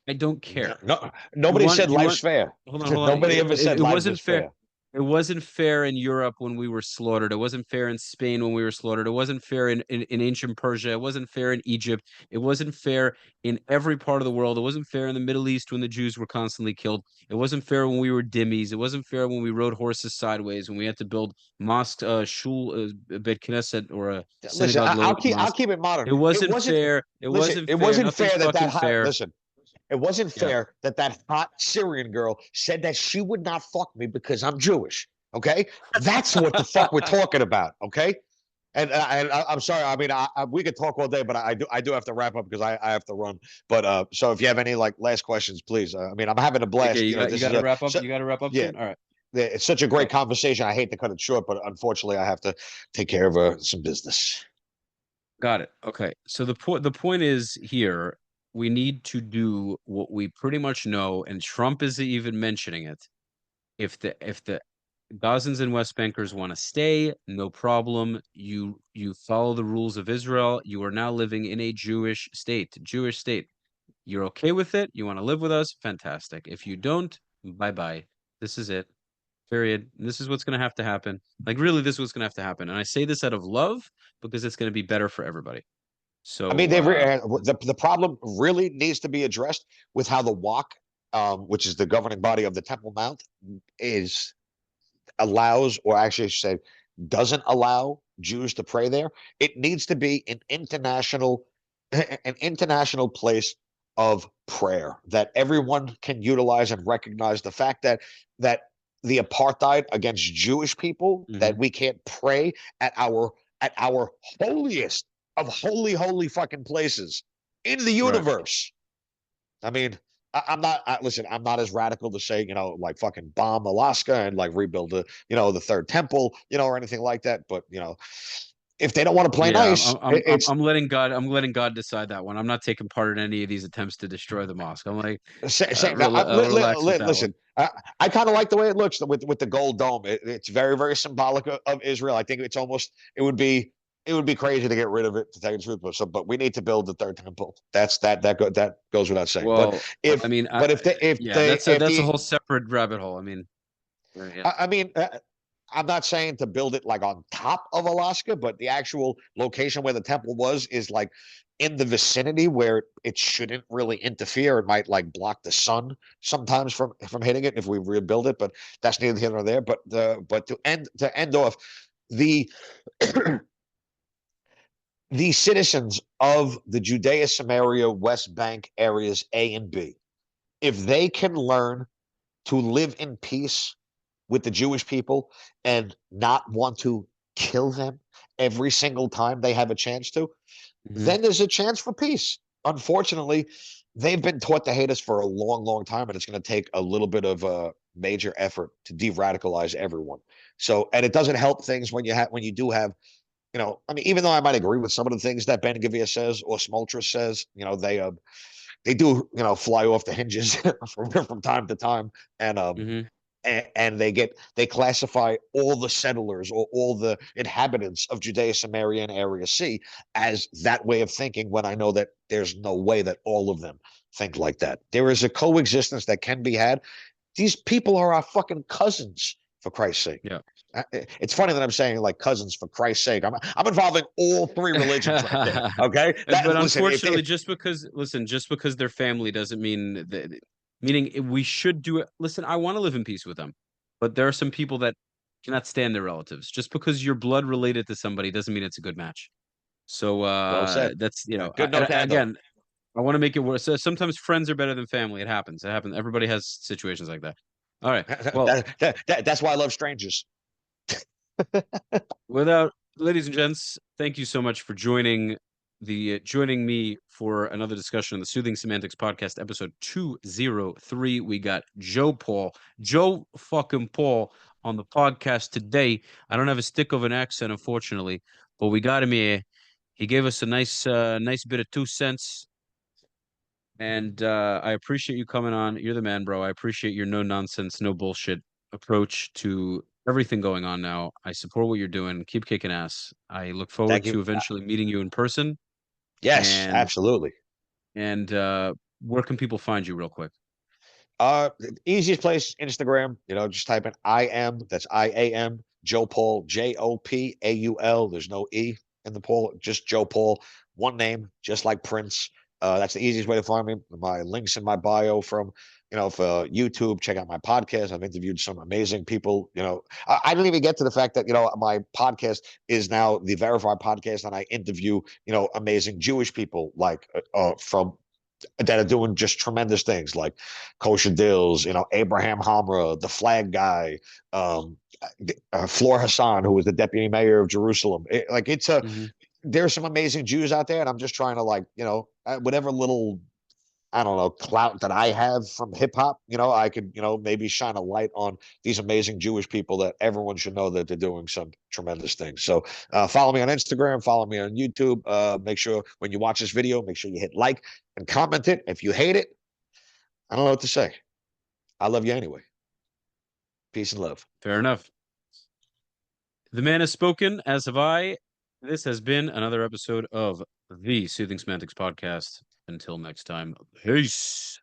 I don't care. No, You nobody want said you life's want fair. hold on. Nobody ever said It life wasn't is fair. fair. It wasn't fair in Europe when we were slaughtered. It wasn't fair in Spain when we were slaughtered. It wasn't fair in ancient Persia. It wasn't fair in Egypt. It wasn't fair in every part of the world. It wasn't fair in the Middle East when the Jews were constantly killed. It wasn't fair when we were dhimmis. It wasn't fair when we rode horses sideways, when we had to build mosque, shul, bet knesset, or a Listen, synagogue I'll mosque. keep it modern. It It wasn't wasn't. fair. It Listen, wasn't it fair. wasn't Nothing's fair that fucking that hot. fair. Listen, it wasn't Yeah. fair that that hot Syrian girl said that she would not fuck me because I'm Jewish. Okay, that's what the fuck we're talking about. Okay, I'm sorry. I mean, we could talk all day, but I do have to wrap up because I have to run. But so if you have any like last questions, please. I mean, I'm having a Okay, blast. You know, you this got is to a wrap up. so, You got to wrap up yeah. soon. All right. It's such a great Okay. conversation. I hate to cut it short, but unfortunately, I have to take care of some business. Got it. Okay. So the point is here, we need to do what we pretty much know, and Trump is even mentioning it. If the Gazans and West Bankers want to stay, no problem. You follow the rules of Israel. You are now living in a Jewish state. Jewish state. You're okay with it? You want to live with us? Fantastic. If you don't, bye-bye. This is it. Period. This is what's going to have to happen. Like, really, this is what's going to have to happen. And I say this out of love because it's going to be better for everybody. I mean, So, the problem really needs to be addressed with how the WAC, which is the governing body of the Temple Mount, is allows, or actually say doesn't allow Jews to pray there. It needs to be an international place of prayer that everyone can utilize and recognize the fact that the apartheid against Jewish people, that mhm, we can't pray at our holiest of holy fucking places in the right. universe. I mean, I'm not. Listen, I'm not as radical to say, like fucking bomb Alaska and like rebuild the third temple, or anything like that. But if they don't want to play Yeah, nice, it's I'm letting God decide that one. I'm not taking part in any of these attempts to destroy the mosque. I'm like, say, now, relax with that one. listen. I kind of like the way it looks with the gold dome. It's very symbolic of Israel. I think it would be crazy to get rid of it, to tell you the truth. But we need to build the third temple. That goes without saying. But Well, I mean, yeah, if that's a the whole separate rabbit hole. I mean, yeah. I mean, I'm not saying to build it like on top of Alaska, but the actual location where the temple was is like in the vicinity where it shouldn't really interfere. It might like block the sun sometimes from hitting it if we rebuild it, but that's neither here nor there. But to end off, the the citizens of the Judea, Samaria, West Bank areas A and B, if they can learn to live in peace with the Jewish people and not want to kill them every single time they have a chance to, Mhm. then there's a chance for peace. Unfortunately, they've been taught to hate us for a long time, and it's going to take a little bit of a major effort to de-radicalize everyone. So, and it doesn't help things when you do have, I mean, even though I might agree with some of the things that Ben Gavir says or Smoltris says, they do, fly off the hinges from time to time, and Mhm. and they classify all the settlers or all the inhabitants of Judeo-Samarian Area C as that way of thinking, when I know that there's no way that all of them think like that. There is a coexistence that can be had. These people are our fucking cousins, for Christ's sake. Yeah. It's funny that I'm saying like cousins for Christ's sake. I'm involving all three religions right there. Okay, But listen, unfortunately, just because they're family doesn't mean that, meaning we should do it. Listen, I want to live in peace with them, but there are some people that cannot stand their relatives. Just because you're blood related to somebody doesn't mean it's a good match. So well said. that's Good note to end on. again, I want to make it worse. So sometimes friends are better than family. It happens. It happens. Everybody has situations like that. All right. Well, That's why I love strangers. without ladies and gents, thank you so much for joining me for another discussion on the Soothing Semantics podcast, episode 203. We got Joe fucking Paul on the podcast today. I don't have a stick of an accent, unfortunately, but we got him here. He gave us a nice bit of 2 cents. And I appreciate you coming on. You're the man, bro. I appreciate your no nonsense, no bullshit approach to everything going on now. I support what you're doing. Keep kicking ass. I look forward Thank to you. eventually meeting you in person. Yes, And absolutely. where can people find you real quick? The easiest place, Instagram. Just type in that's IAM, Joe Paul, JOPAUL. There's no E in the Paul, just Joe Paul. One name, just like Prince. That's the easiest way to find me. My links in my bio from, for YouTube. Check out my podcast. I've interviewed some amazing people. I didn't even get to the fact that, my podcast is now the verified podcast, and I interview, amazing Jewish people like from that are doing just tremendous things like Kosher Dills, Abraham Hamra, the Flag Guy, Flor Hassan, who was the deputy mayor of Jerusalem. Hmm. There's some amazing Jews out there, and I'm just trying to whatever little, I don't know, clout that I have from hip hop, I could, maybe shine a light on these amazing Jewish people that everyone should know that they're doing some tremendous things. So follow me on Instagram, follow me on YouTube. Make sure when you watch this video, make sure you hit like and comment it. If you hate it, I don't know what to say. I love you anyway. Peace and love. Fair enough. The man has spoken, as have I. This has been another episode of the Soothing Semantics podcast. Until next time, peace.